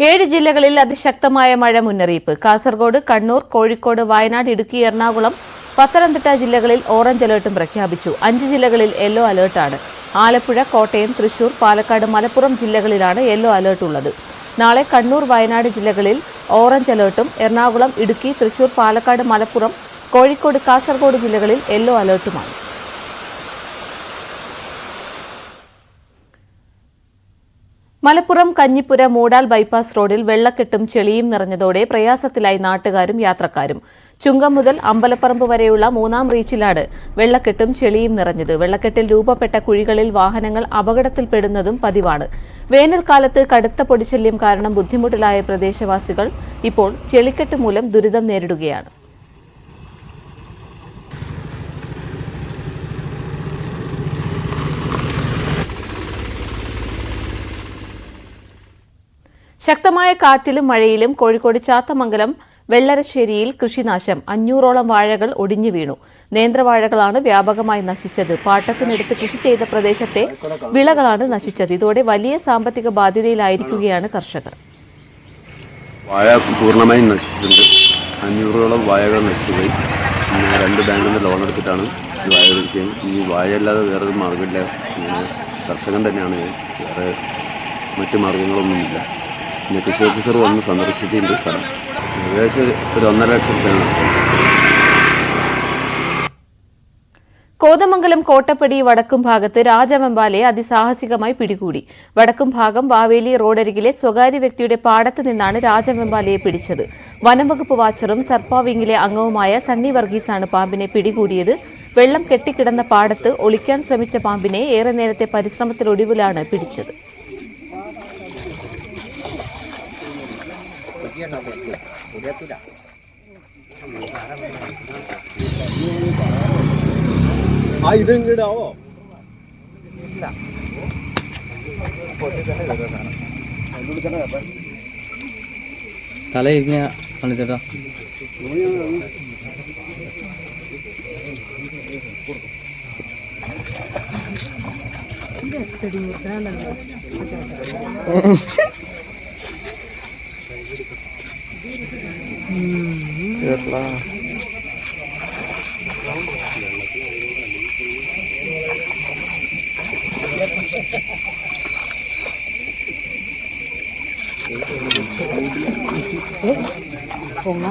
7 ജില്ലകളിൽ അതിശക്തമായ മഴ മുന്നറിയിപ്പ്. കാസർഗോഡ്, കണ്ണൂർ, കോഴിക്കോട്, വയനാട്, ഇടുക്കി, എറണാകുളം, പത്തനംതിട്ട ജില്ലകളിൽ ഓറഞ്ച് അലർട്ടും പ്രഖ്യാപിച്ചു. 5 ജില്ലകളിൽ യെല്ലോ അലർട്ടാണ്. ആലപ്പുഴ, കോട്ടയം, തൃശൂർ, പാലക്കാട്, മലപ്പുറം ജില്ലകളിലാണ് യെല്ലോ അലർട്ട് ഉള്ളത്. നാളെ കണ്ണൂർ, വയനാട് ജില്ലകളിൽ ഓറഞ്ച് അലർട്ടും എറണാകുളം, ഇടുക്കി, തൃശൂർ, പാലക്കാട്, മലപ്പുറം, കോഴിക്കോട്, കാസർഗോഡ് ജില്ലകളിൽ യെല്ലോ അലർട്ടുമാണ്. മലപ്പുറം കഞ്ഞിപ്പുര മൂടാൽ ബൈപ്പാസ് റോഡിൽ വെള്ളക്കെട്ടും ചെളിയും നിറഞ്ഞതോടെ പ്രയാസത്തിലായി നാട്ടുകാരും യാത്രക്കാരും. ചുങ്കം മുതൽ അമ്പലപ്പറമ്പ് വരെയുള്ള 3-ാം റീച്ചിലാണ് വെള്ളക്കെട്ടും ചെളിയും നിറഞ്ഞത്. വെള്ളക്കെട്ടിൽ രൂപപ്പെട്ട കുഴികളിൽ വാഹനങ്ങൾ അപകടത്തിൽപ്പെടുന്നതും പതിവാണ്. വേനൽക്കാലത്ത് കടുത്ത പൊടിശല്യം കാരണം ബുദ്ധിമുട്ടിലായ പ്രദേശവാസികൾ ഇപ്പോൾ ചെളിക്കെട്ട് മൂലം ദുരിതം നേരിടുകയാണ്. ശക്തമായ കാറ്റിലും മഴയിലും കോഴിക്കോട് ചാത്തമംഗലം വെള്ളരശ്ശേരിയിൽ കൃഷിനാശം. 500ഓളം വാഴകൾ ഒടിഞ്ഞു വീണു. നേന്ത്രവാഴകളാണ് വ്യാപകമായി നശിച്ചത്. പാട്ടത്തിനെടുത്ത് കൃഷി ചെയ്ത പ്രദേശത്തെ വിളകളാണ് നശിച്ചത്. ഇതോടെ വലിയ സാമ്പത്തിക ബാധ്യതയിലായിരിക്കുകയാണ് കർഷകർ. വാഴ പൂർണ്ണമായും നശിച്ചിട്ടുണ്ട്. 500ഓളം വാഴകൾ നശിച്ചുപോയി. 2 ബാങ്കിൽ നിന്ന് ലോൺ എടുത്തിട്ടാണ് ഈ വാഴ കൃഷി ചെയ്യുന്നത്. ഈ വാഴയല്ലാതെ വേറൊരു മാർഗ്ഗമില്ല. കർഷകൻ തന്നെയാണ്. വേറെ മറ്റു മാർഗ്ഗങ്ങളൊന്നുമില്ല. പിന്നെ കൃഷി ഓഫീസർ വന്ന് സന്ദർശിച്ചിട്ടുണ്ട് സ്ഥലം. ഏകദേശം ഒരു 1.5 ലക്ഷം രൂപയാണ്. കോതമംഗലം കോട്ടപ്പടി വടക്കും ഭാഗത്ത് രാജവെമ്പാലയെ അതിസാഹസികമായി പിടികൂടി. വടക്കും ഭാഗം വാവേലി റോഡരികിലെ സ്വകാര്യ വ്യക്തിയുടെ പാടത്ത് നിന്നാണ് രാജവെമ്പാലയെ പിടിച്ചത്. വനംവകുപ്പ് വാച്ചറും സർപ്പ വിങ്ങിലെ അംഗവുമായ സണ്ണി വർഗീസാണ് പാമ്പിനെ പിടികൂടിയത്. വെള്ളം കെട്ടിക്കിടന്ന പാടത്ത് ഒളിക്കാൻ ശ്രമിച്ച പാമ്പിനെ ഏറെ നേരത്തെ പരിശ്രമത്തിനൊടുവിലാണ് പിടിച്ചത്. തല ഇരിക്കുന്ന പണിച്ചേട്ടാ പൊങ്ങ